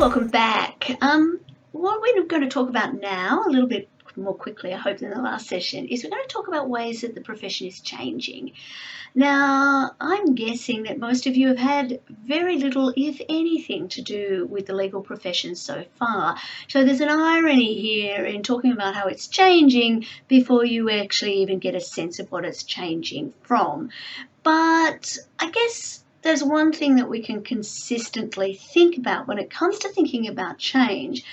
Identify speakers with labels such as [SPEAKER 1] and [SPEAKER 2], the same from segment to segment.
[SPEAKER 1] welcome back. What we're going to talk about now, a little bit more quickly, I hope, than the last session, is we're going to talk about ways that the profession is changing. Now, I'm guessing that most of you have had very little, if anything, to do with the legal profession so far. So there's an irony here in talking about how it's changing before you actually even get a sense of what it's changing from. But I guess there's one thing that we can consistently think about when it comes to thinking about change,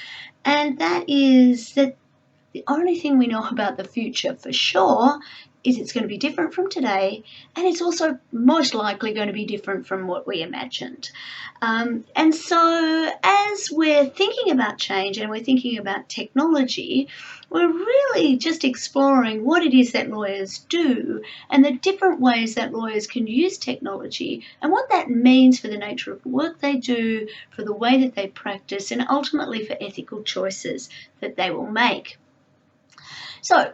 [SPEAKER 1] and that is that the only thing we know about the future for sure is it's going to be different from today, and it's also most likely going to be different from what we imagined. And so as we're thinking about change and we're thinking about technology, we're really just exploring what it is that lawyers do and the different ways that lawyers can use technology and what that means for the nature of the work they do, for the way that they practice, and ultimately for ethical choices that they will make. So,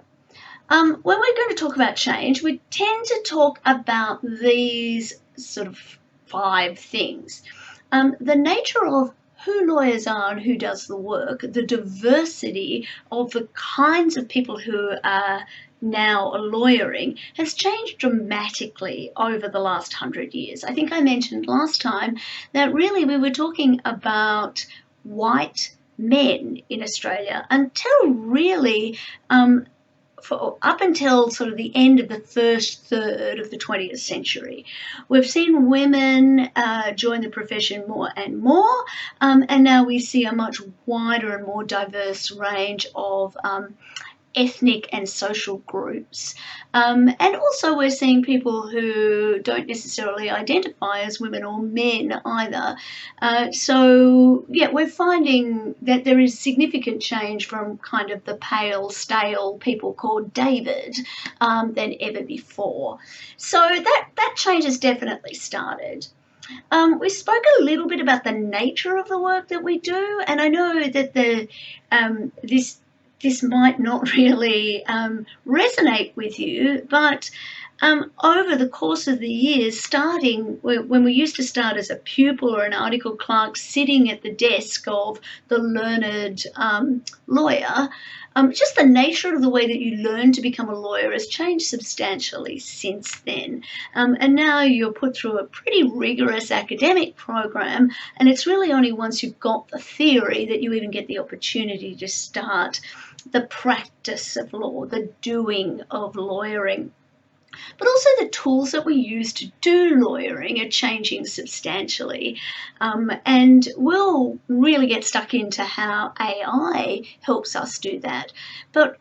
[SPEAKER 1] when we're going to talk about change, we tend to talk about these sort of 5 things. The nature of who lawyers are and who does the work, the diversity of the kinds of people who are now lawyering has changed dramatically over the last 100 years. I think I mentioned last time that really we were talking about white men in Australia until really up until sort of the end of the first third of the 20th century. We've seen women join the profession more and more, and now we see a much wider and more diverse range of ethnic and social groups. And also we're seeing people who don't necessarily identify as women or men either. So yeah, we're finding that there is significant change from kind of the pale, stale people called David than ever before. So that change has definitely started. We spoke a little bit about the nature of the work that we do, and I know that this might not really resonate with you, but over the course of the years, starting when we used to start as a pupil or an article clerk sitting at the desk of the learned lawyer, just the nature of the way that you learn to become a lawyer has changed substantially since then. And now you're put through a pretty rigorous academic program, and it's really only once you've got the theory that you even get the opportunity to start the practice of law, the doing of lawyering. But also the tools that we use to do lawyering are changing substantially. And we'll really get stuck into how AI helps us do that. But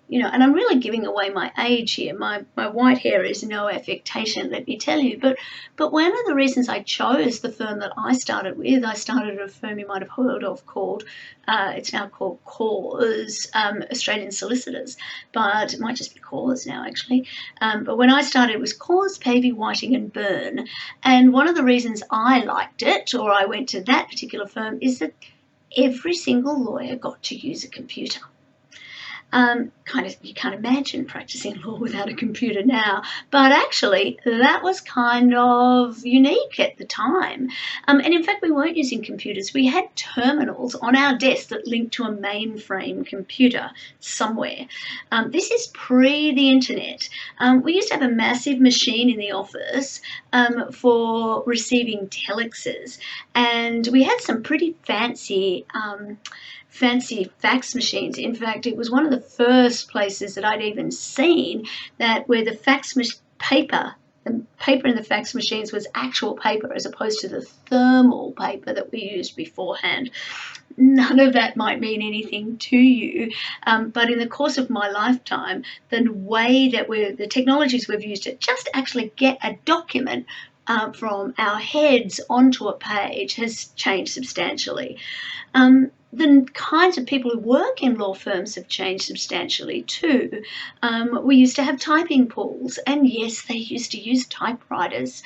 [SPEAKER 1] and I'm really giving away my age here. My white hair is no affectation, let me tell you. But one of the reasons I chose the firm that I started with, I started at a firm you might have heard of called, it's now called Cause, Australian Solicitors, but it might just be Cause now actually. But when I started it was Cause, Pavey, Whiting and Byrne. And one of the reasons I liked it, or I went to that particular firm, is that every single lawyer got to use a computer. You can't imagine practicing law without a computer now, but actually that was kind of unique at the time. And in fact, we weren't using computers. We had terminals on our desk that linked to a mainframe computer somewhere. This is pre the internet. We used to have a massive machine in the office for receiving telexes, and we had some pretty fancy fax machines. In fact, it was one of the first places that I'd even seen that where the paper in the fax machines was actual paper as opposed to the thermal paper that we used beforehand. None of that might mean anything to you, but in the course of my lifetime, the way that the technologies we've used to just actually get a document from our heads onto a page has changed substantially. the kinds of people who work in law firms have changed substantially too. We used to have typing pools, and yes, they used to use typewriters.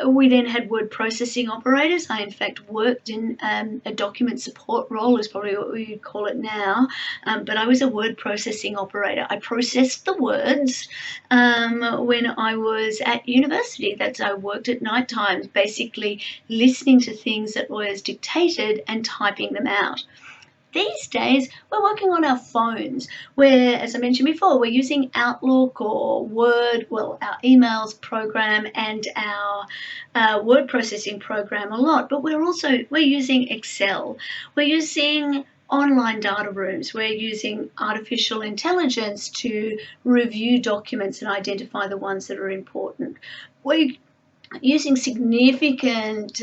[SPEAKER 1] We then had word processing operators. I, in fact, worked in a document support role, is probably what we would call it now, but I was a word processing operator. I processed the words when I was at university. That's I worked at night times, basically listening to things that lawyers dictated and typing them out. These days, we're working on our phones where, as I mentioned before, we're using Outlook or Word, well, our emails program and our word processing program a lot, but we're using Excel. We're using online data rooms. We're using artificial intelligence to review documents and identify the ones that are important. We're using significant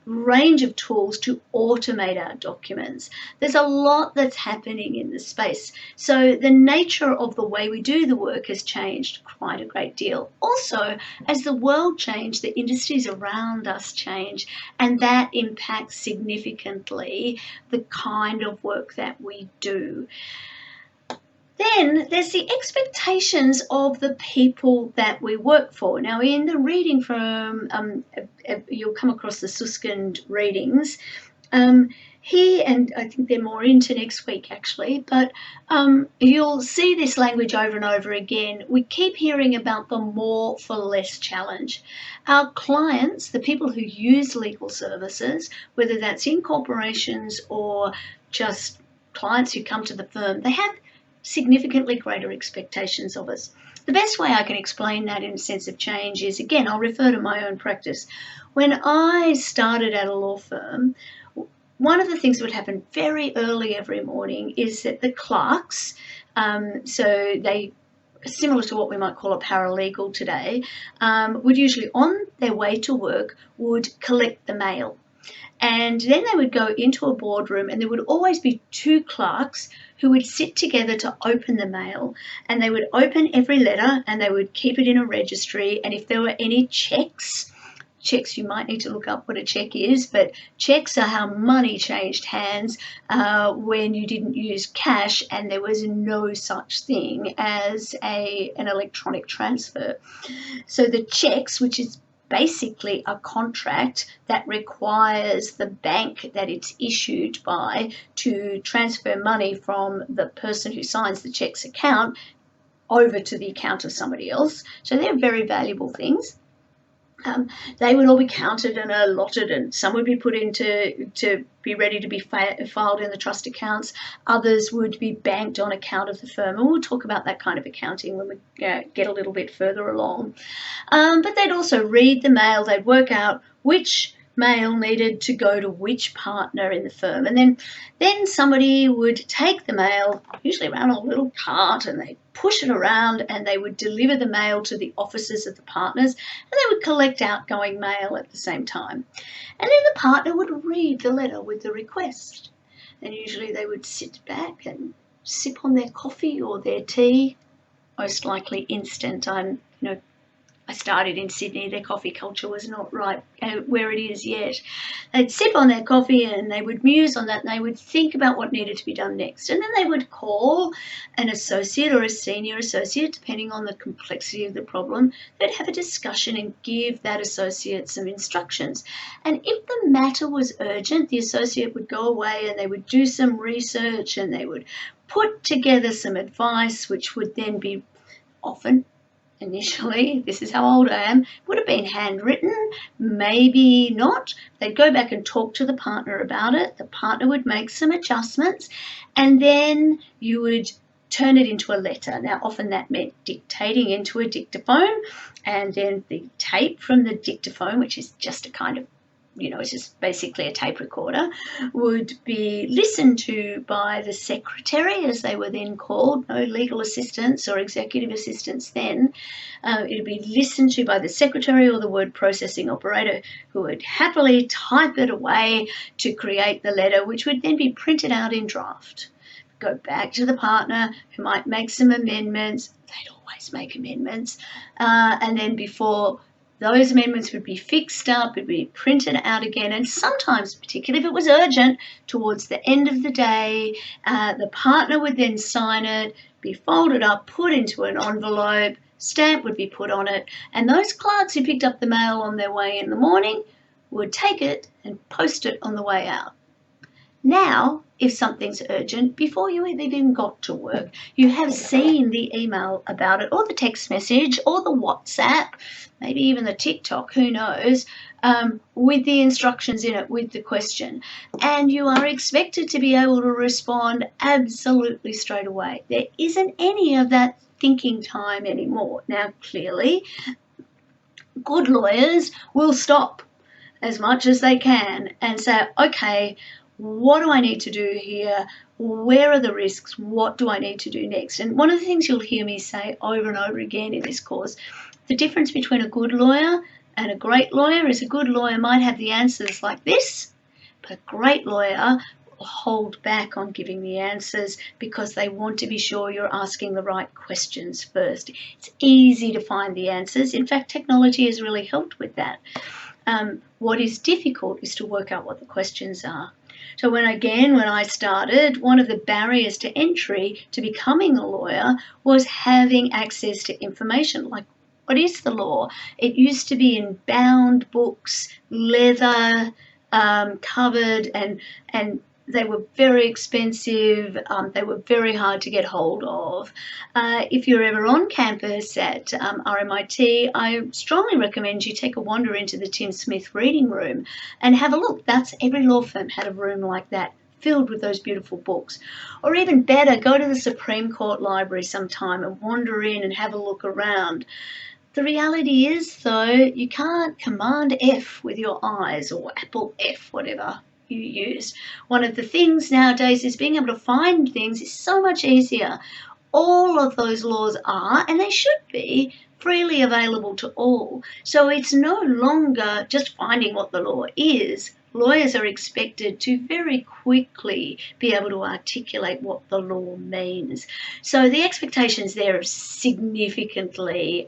[SPEAKER 1] range of tools to automate our documents. There's a lot that's happening in this space. So the nature of the way we do the work has changed quite a great deal. Also, as the world changed, the industries around us change, and that impacts significantly the kind of work that we do. Then there's the expectations of the people that we work for. Now, in the reading from, you'll come across the Susskind readings here, and I think they're more into next week actually, but you'll see this language over and over again. We keep hearing about the more for less challenge. Our clients, the people who use legal services, whether that's in corporations or just clients who come to the firm, they have significantly greater expectations of us. The best way I can explain that in a sense of change is, again, I'll refer to my own practice. When I started at a law firm, one of the things that would happen very early every morning is that the clerks, so they, similar to what we might call a paralegal today, would usually on their way to work would collect the mail. And then they would go into a boardroom, and there would always be two clerks who would sit together to open the mail, and they would open every letter and they would keep it in a registry. And if there were any checks, you might need to look up what a check is, but checks are how money changed hands when you didn't use cash and there was no such thing as an electronic transfer. So the checks, which is basically a contract that requires the bank that it's issued by to transfer money from the person who signs the check's account over to the account of somebody else. So they're very valuable things. They would all be counted and allotted, and some would be put into to be ready to be filed in the trust accounts. Others would be banked on account of the firm, and we'll talk about that kind of accounting when we get a little bit further along. But they'd also read the mail. They'd work out which mail needed to go to which partner in the firm, and then somebody would take the mail, usually around a little cart, and they'd push it around and they would deliver the mail to the offices of the partners, and they would collect outgoing mail at the same time. And then the partner would read the letter with the request, and usually they would sit back and sip on their coffee or their tea, most likely instant. I started in Sydney, their coffee culture was not right where it is yet. They'd sip on their coffee and they would muse on that, and they would think about what needed to be done next. And then they would call an associate or a senior associate, depending on the complexity of the problem. They'd have a discussion and give that associate some instructions. And if the matter was urgent, the associate would go away and they would do some research and they would put together some advice, which would then be often, initially, this is how old I am, would have been handwritten, maybe not. They'd go back and talk to the partner about it. The partner would make some adjustments, and then you would turn it into a letter. Now, often that meant dictating into a dictaphone, and then the tape from the dictaphone, which is just a kind of, it's just basically a tape recorder, would be listened to by the secretary, as they were then called, no legal assistants or executive assistants then. It would be listened to by the secretary or the word processing operator, who would happily type it away to create the letter, which would then be printed out in draft. Go back to the partner, who might make some amendments. They'd always make amendments. And then before those amendments would be fixed up, would be printed out again, and sometimes, particularly if it was urgent, towards the end of the day, the partner would then sign it, be folded up, put into an envelope, stamp would be put on it, and those clerks who picked up the mail on their way in the morning would take it and post it on the way out. Now, if something's urgent, before you even got to work, you have seen the email about it, or the text message, or the WhatsApp, maybe even the TikTok, who knows, with the instructions in it, with the question. And you are expected to be able to respond absolutely straight away. There isn't any of that thinking time anymore. Now, clearly, good lawyers will stop as much as they can and say, okay, what do I need to do here? Where are the risks? What do I need to do next? And one of the things you'll hear me say over and over again in this course, the difference between a good lawyer and a great lawyer is a good lawyer might have the answers like this, but a great lawyer will hold back on giving the answers because they want to be sure you're asking the right questions first. It's easy to find the answers. In fact, technology has really helped with that. What is difficult is to work out what the questions are. So when I started, one of the barriers to entry to becoming a lawyer was having access to information. Like, what is the law? It used to be in bound books, leather, covered, and they were very expensive. They were very hard to get hold of. If you're ever on campus at RMIT, I strongly recommend you take a wander into the Tim Smith reading room and have a look. Every law firm had a room like that, filled with those beautiful books. Or even better, go to the Supreme Court Library sometime and wander in and have a look around. The reality is, though, you can't Command F with your eyes, or Apple F, whatever you use. One of the things nowadays is being able to find things is so much easier. All of those laws are, and they should be, freely available to all. So it's no longer just finding what the law is. Lawyers are expected to very quickly be able to articulate what the law means. So the expectations there have significantly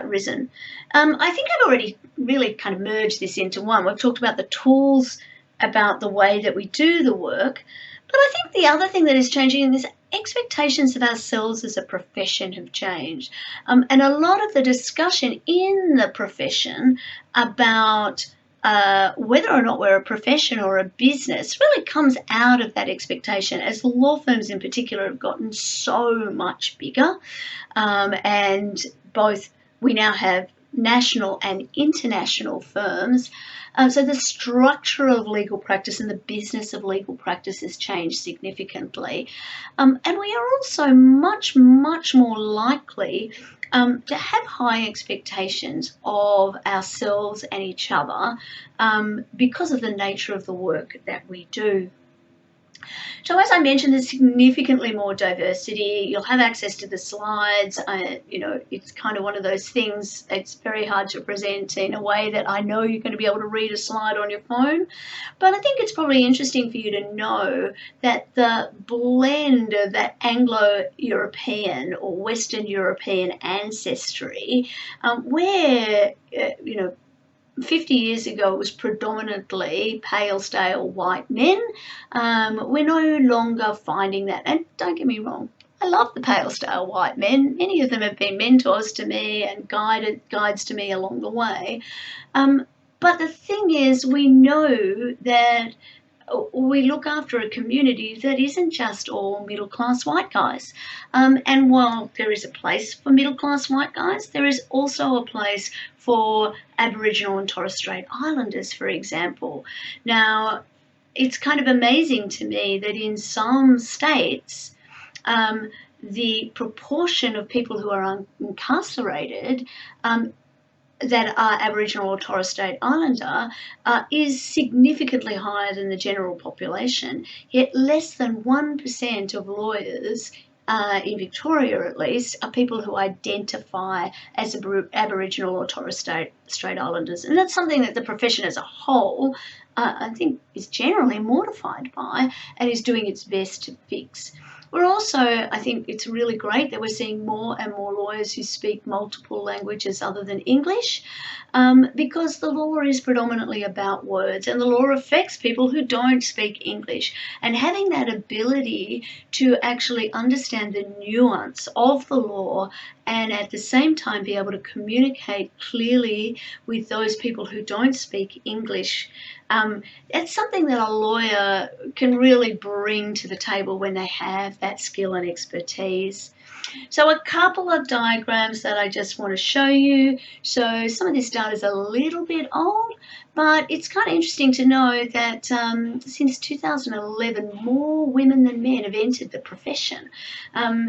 [SPEAKER 1] risen. I think I've already really kind of merged this into one. We've talked about the tools, about the way that we do the work, but I think the other thing that is changing is expectations of ourselves as a profession have changed. And a lot of the discussion in the profession about whether or not we're a profession or a business really comes out of that expectation, as law firms in particular have gotten so much bigger, and we now have national and international firms. So the structure of legal practice and the business of legal practice has changed significantly. And we are also much, much more likely to have high expectations of ourselves and each other because of the nature of the work that we do. So as I mentioned, there's significantly more diversity. You'll have access to the slides. It's kind of one of those things, it's very hard to present in a way that I know you're going to be able to read a slide on your phone. But I think it's probably interesting for you to know that the blend of that Anglo-European or Western European ancestry, where, 50 years ago it was predominantly pale, stale white men. We're no longer finding that. And don't get me wrong, I love the pale, stale white men. Many of them have been mentors to me and guides to me along the way. But the thing is, we know that we look after a community that isn't just all middle-class white guys. And while there is a place for middle-class white guys, there is also a place for Aboriginal and Torres Strait Islanders, for example. Now, it's kind of amazing to me that in some states, the proportion of people who are incarcerated that are Aboriginal or Torres Strait Islander is significantly higher than the general population, yet less than 1% of lawyers in Victoria at least are people who identify as Aboriginal or Torres Strait Islanders. And that's something that the profession as a whole I think is generally mortified by and is doing its best to fix. We're also, I think it's really great that we're seeing more and more lawyers who speak multiple languages other than English, because the law is predominantly about words, and the law affects people who don't speak English. And having that ability to actually understand the nuance of the law and at the same time be able to communicate clearly with those people who don't speak English, it's something that a lawyer can really bring to the table when they have that skill and expertise. So a couple of diagrams that I just want to show you. So some of this data is a little bit old, but it's kind of interesting to know that since 2011, more women than men have entered the profession.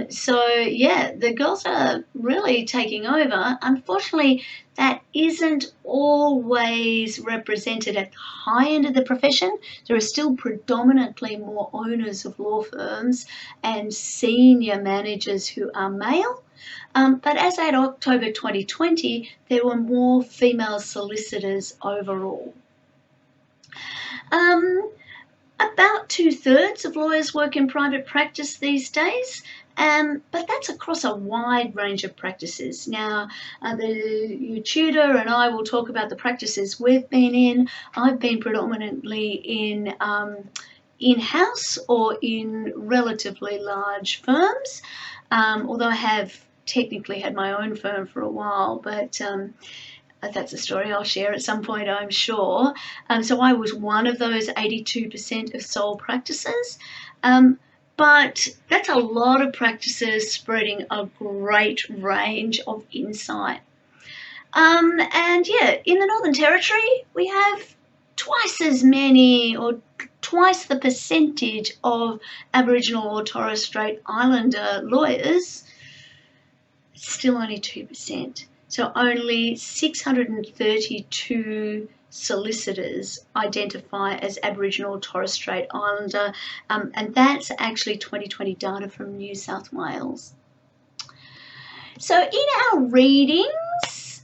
[SPEAKER 1] So yeah, the girls are really taking over. Unfortunately, that isn't always represented at the high end of the profession. There are still predominantly more owners of law firms and senior managers who are male. But as at October 2020, there were more female solicitors overall. About 2/3 of lawyers work in private practice these days, but that's across a wide range of practices. Now, your tutor and I will talk about the practices we've been in. I've been predominantly in in-house or in relatively large firms, although I have technically had my own firm for a while, but that's a story I'll share at some point, I'm sure. So I was one of those 82% of sole practices. But that's a lot of practices spreading a great range of insight. And yeah, in the Northern Territory, we have twice as many or twice the percentage of Aboriginal or Torres Strait Islander lawyers, still only 2%. So only 632 solicitors identify as Aboriginal or Torres Strait Islander, and that's actually 2020 data from New South Wales. So in our readings,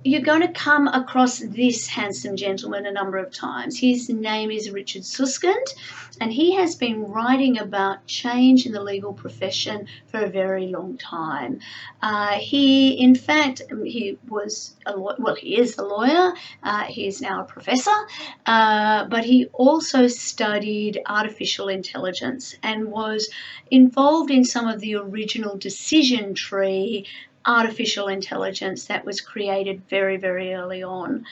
[SPEAKER 1] you're going to come across this handsome gentleman a number of times. His name is Richard Susskind, and he has been writing about change in the legal profession for a very long time. In fact, he was he is a lawyer. He is now a professor, but he also studied artificial intelligence and was involved in some of the original decision tree artificial intelligence that was created very, very early on.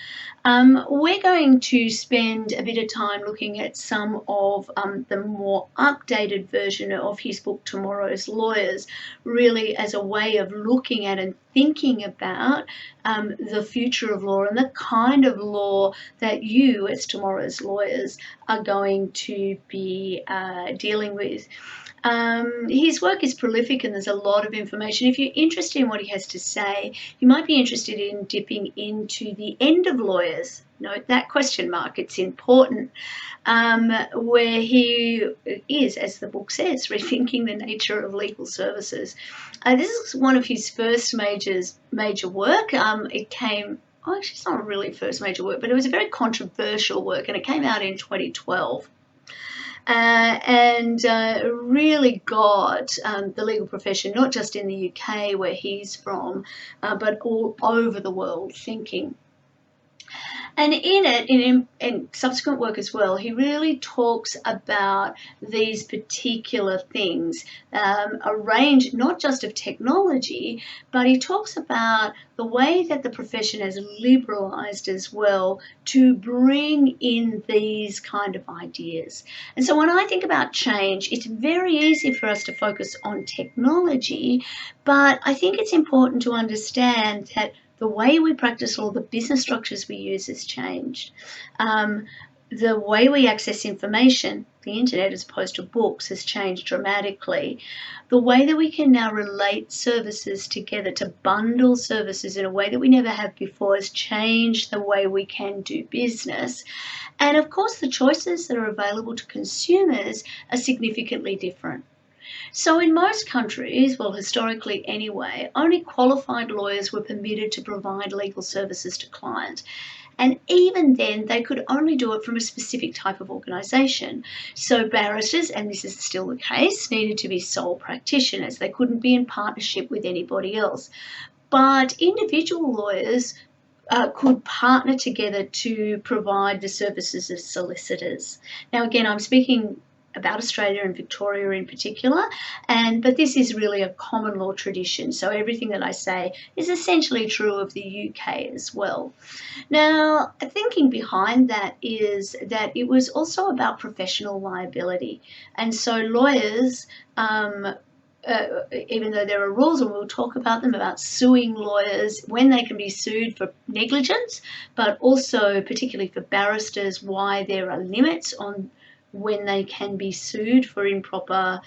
[SPEAKER 1] We're going to spend a bit of time looking at some of the more updated version of his book, Tomorrow's Lawyers, really as a way of looking at and thinking about the future of law and the kind of law that you, as tomorrow's lawyers, are going to be dealing with. His work is prolific and there's a lot of information. If you're interested in what he has to say, you might be interested in dipping into The End of Lawyers. Note that question mark, it's important, where he is, as the book says, rethinking the nature of legal services. This is one of his first major work. It came, actually it's not really first major work, but it was a very controversial work and it came out in 2012. And really got the legal profession, not just in the UK where he's from, but all over the world thinking. And in it, in subsequent work as well, he really talks about these particular things, a range not just of technology, but he talks about the way that the profession has liberalised as well to bring in these kind of ideas. And so when I think about change, it's very easy for us to focus on technology, but I think it's important to understand that the way we practice law, the business structures we use has changed. The way we access information, the internet as opposed to books, has changed dramatically. The way that we can now relate services together, to bundle services in a way that we never have before, has changed the way we can do business. And of course, the choices that are available to consumers are significantly different. So in most countries, well, historically anyway, only qualified lawyers were permitted to provide legal services to clients. And even then, they could only do it from a specific type of organisation. So barristers, and this is still the case, needed to be sole practitioners. They couldn't be in partnership with anybody else. But individual lawyers could partner together to provide the services of solicitors. Now, again, I'm speaking about Australia and Victoria in particular, but this is really a common law tradition. So everything that I say is essentially true of the UK as well. Now, thinking behind that is that it was also about professional liability. And so lawyers, even though there are rules, and we'll talk about them, about suing lawyers, when they can be sued for negligence, but also particularly for barristers, why there are limits on when they can be sued for improper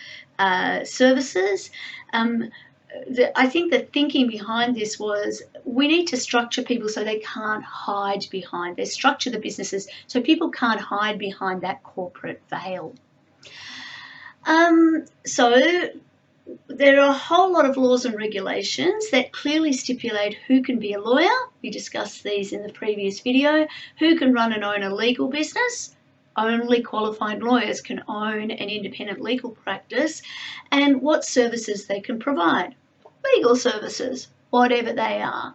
[SPEAKER 1] services. I think the thinking behind this was we need to structure people so they can't hide behind. They structure the businesses so people can't hide behind that corporate veil. So there are a whole lot of laws and regulations that clearly stipulate who can be a lawyer. We discussed these in the previous video. Who can run and own a legal business? Only qualified lawyers can own an independent legal practice, and what services they can provide. Legal services, whatever they are.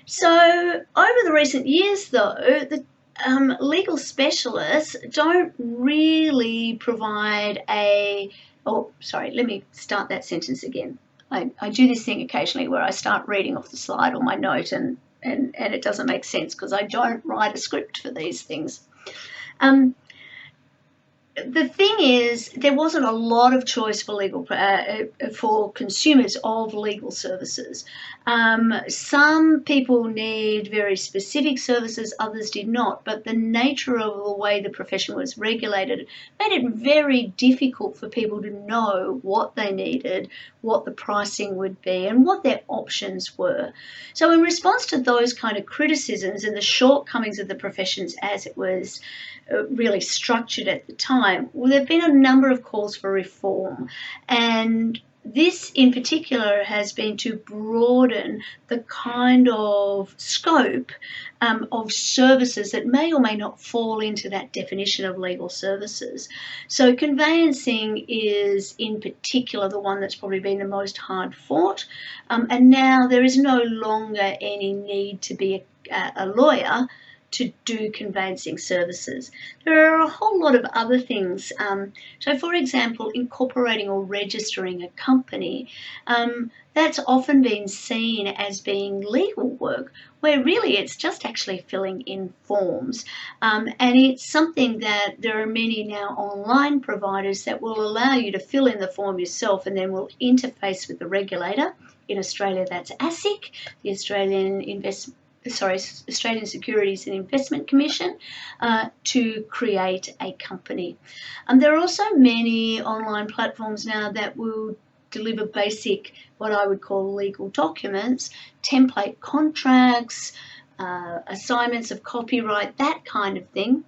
[SPEAKER 1] So over the recent years, though, the legal specialists don't really provide let me start that sentence again. I do this thing occasionally where I start reading off the slide or my note and it doesn't make sense because I don't write a script for these things. The thing is, there wasn't a lot of choice for consumers of legal services. Some people need very specific services, others did not, but the nature of the way the profession was regulated made it very difficult for people to know what they needed, what the pricing would be, and what their options were. So in response to those kind of criticisms and the shortcomings of the professions as it was really structured at the time, well, there have been a number of calls for reform, and this in particular has been to broaden the kind of scope of services that may or may not fall into that definition of legal services. So conveyancing is in particular the one that's probably been the most hard fought, and now there is no longer any need to be a lawyer to do conveyancing services. There are a whole lot of other things. So for example, incorporating or registering a company, that's often been seen as being legal work, where really it's just actually filling in forms. And it's something that there are many now online providers that will allow you to fill in the form yourself and then will interface with the regulator. In Australia, that's ASIC, the Australian Securities and Investment Commission, to create a company. There are also many online platforms now that will deliver basic, what I would call legal documents, template contracts, assignments of copyright, that kind of thing,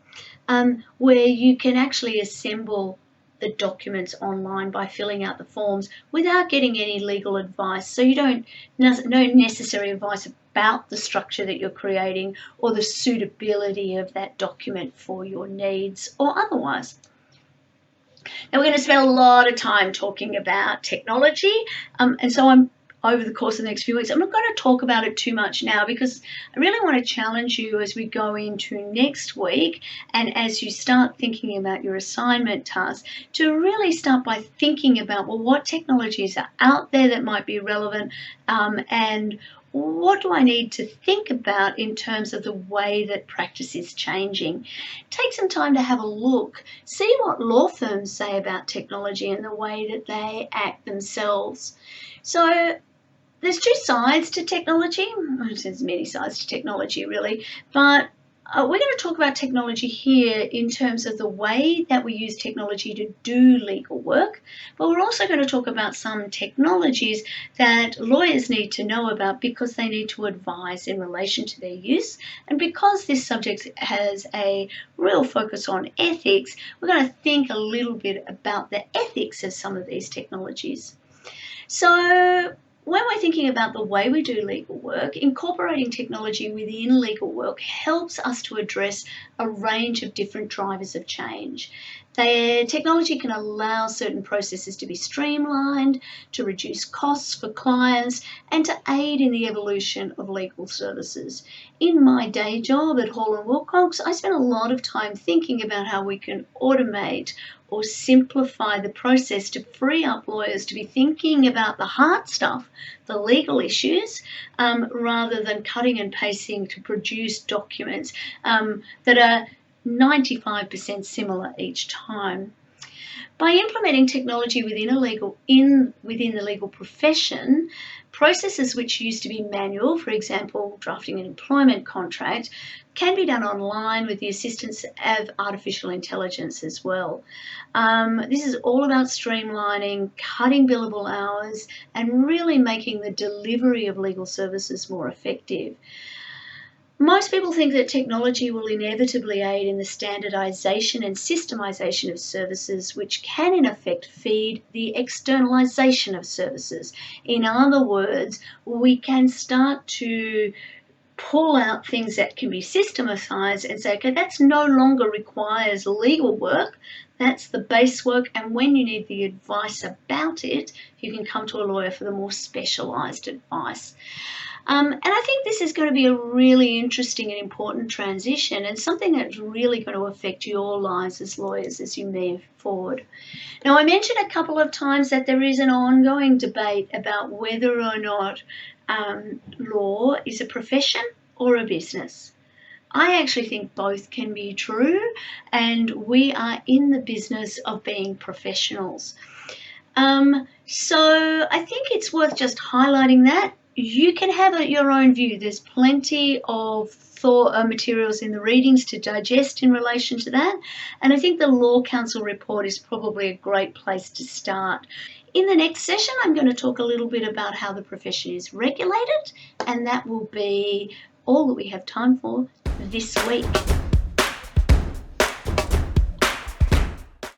[SPEAKER 1] where you can actually assemble the documents online by filling out the forms without getting any legal advice. So you don't no necessary advice about the structure that you're creating or the suitability of that document for your needs or otherwise. Now we're going to spend a lot of time talking about technology, and so over the course of the next few weeks, I'm not going to talk about it too much now because I really want to challenge you as we go into next week and as you start thinking about your assignment tasks to really start by thinking about, well, what technologies are out there that might be relevant, and what do I need to think about in terms of the way that practice is changing? Take some time to have a look, see what law firms say about technology and the way that they act themselves. So there's two sides to technology. There's many sides to technology, really, but we're going to talk about technology here in terms of the way that we use technology to do legal work, but we're also going to talk about some technologies that lawyers need to know about because they need to advise in relation to their use. And because this subject has a real focus on ethics, we're going to think a little bit about the ethics of some of these technologies. So when we're thinking about the way we do legal work, incorporating technology within legal work helps us to address a range of different drivers of change. Technology can allow certain processes to be streamlined, to reduce costs for clients, and to aid in the evolution of legal services. In my day job at Hall & Wilcox, I spend a lot of time thinking about how we can automate or simplify the process to free up lawyers to be thinking about the hard stuff, the legal issues, rather than cutting and pasting to produce documents that are 95% similar each time. By implementing technology within the legal profession, processes which used to be manual, for example, drafting an employment contract, can be done online with the assistance of artificial intelligence as well. This is all about streamlining, cutting billable hours, and really making the delivery of legal services more effective. Most people think that technology will inevitably aid in the standardization and systemization of services, which can in effect feed the externalization of services. In other words, we can start to pull out things that can be systematized and say, okay, that's no longer requires legal work. That's the base work. And when you need the advice about it, you can come to a lawyer for the more specialized advice. And I think this is going to be a really interesting and important transition, and something that's really going to affect your lives as lawyers as you move forward. Now, I mentioned a couple of times that there is an ongoing debate about whether or not law is a profession or a business. I actually think both can be true, and we are in the business of being professionals. So I think it's worth just highlighting that. You can have your own view. There's plenty of materials in the readings to digest in relation to that. And I think the Law Council report is probably a great place to start. In the next session, I'm going to talk a little bit about how the profession is regulated, and that will be all that we have time for this week.